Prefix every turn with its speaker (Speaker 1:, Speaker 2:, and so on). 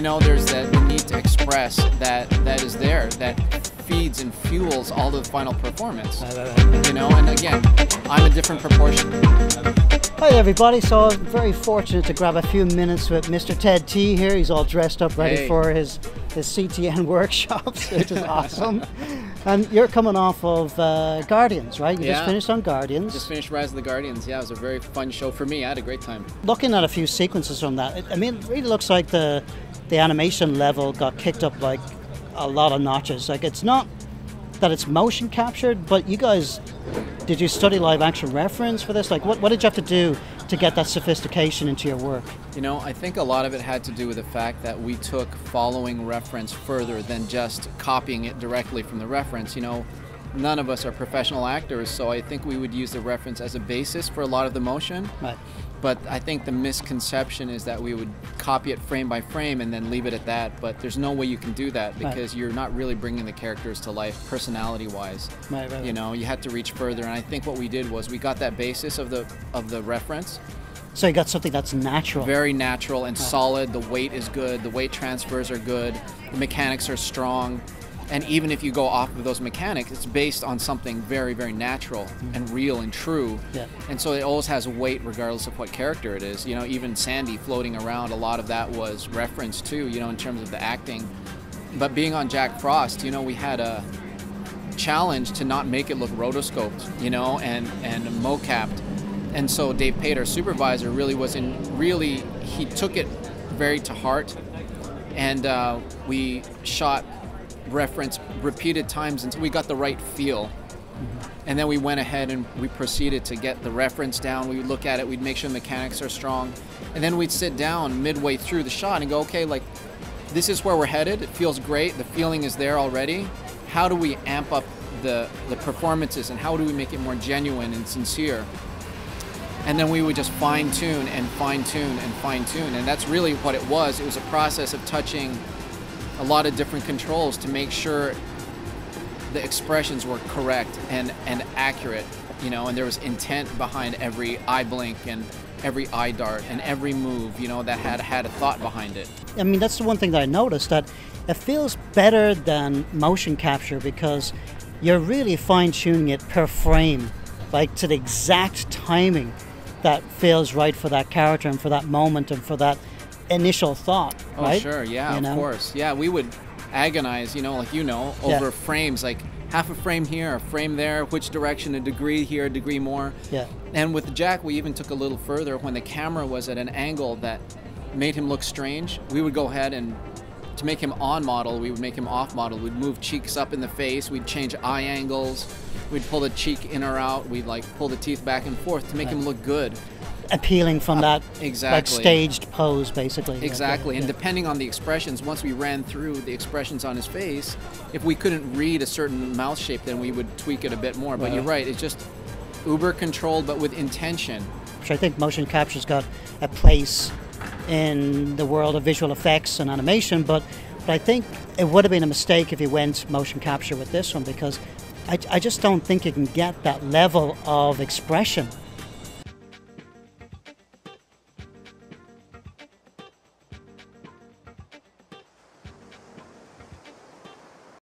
Speaker 1: you know, there's the need to express that is there, that feeds and fuels all the final performance. You know, and again, I'm a different proportion.
Speaker 2: Hi everybody, so I'm very fortunate to grab a few minutes with Mr. Ted T here. He's all dressed up, ready for his CTN workshops, which is awesome. And you're coming off of Guardians, right? You just finished on Guardians.
Speaker 1: Just finished Rise of the Guardians. Yeah, it was a very fun show for me. I had a great time.
Speaker 2: Looking at a few sequences from that, I mean, it really looks like the animation level got kicked up like a lot of notches. Like, it's not that it's motion captured, but you guys, did you study live action reference for this? Like, what did you have to do to get that sophistication into your work?
Speaker 1: You know, I think a lot of it had to do with the fact that we took following reference further than just copying it directly from the reference. You know, none of us are professional actors, so I think we would use the reference as a basis for a lot of the motion.
Speaker 2: Right.
Speaker 1: But I think the misconception is that we would copy it frame by frame and then leave it at that. But there's no way you can do that because you're not really bringing the characters to life personality-wise.
Speaker 2: Right.
Speaker 1: You know, you had to reach further. And I think what we did was we got that basis of the reference.
Speaker 2: So you got something that's natural.
Speaker 1: Very natural and solid. The weight is good. The weight transfers are good. The mechanics are strong. And even if you go off of those mechanics, it's based on something very, very natural and real and true.
Speaker 2: Yeah.
Speaker 1: And so it always has weight regardless of what character it is. You know, even Sandy floating around, a lot of that was referenced too, you know, in terms of the acting. But being on Jack Frost, you know, we had a challenge to not make it look rotoscoped, you know, and mocapped. And so Dave Pate, our supervisor, he took it very to heart. And we shot reference repeated times until we got the right feel. And then we went ahead and we proceeded to get the reference down. We would look at it, we'd make sure the mechanics are strong, and then we'd sit down midway through the shot and go, okay, like, this is where we're headed. It feels great. The feeling is there already. How do we amp up the performances, and how do we make it more genuine and sincere? And then we would just fine-tune and fine-tune and fine-tune, and that's really what it was. It was a process of touching a lot of different controls to make sure the expressions were correct and accurate, you know, and there was intent behind every eye blink and every eye dart and every move, you know, that had a thought behind it.
Speaker 2: I mean, that's the one thing that I noticed, that it feels better than motion capture because you're really fine-tuning it per frame, like to the exact timing that feels right for that character and for that moment and for that initial thought, right?
Speaker 1: Oh, sure, yeah, of course. Yeah, we would agonize, you know, like, you know, over frames, like half a frame here, a frame there, which direction, a degree here, a degree more.
Speaker 2: Yeah.
Speaker 1: And with Jack, we even took a little further. When the camera was at an angle that made him look strange, we would go ahead and, to make him on model, we would make him off model. We'd move cheeks up in the face, we'd change eye angles, we'd pull the cheek in or out, we'd like pull the teeth back and forth to make him look good.
Speaker 2: Appealing from that like
Speaker 1: Exactly.
Speaker 2: staged pose, basically.
Speaker 1: Exactly, and depending on the expressions, once we ran through the expressions on his face, if we couldn't read a certain mouth shape, then we would tweak it a bit more. But you're right, it's just uber controlled, but with intention.
Speaker 2: Which I think motion capture's got a place in the world of visual effects and animation, but I think it would have been a mistake if you went motion capture with this one, because I just don't think you can get that level of expression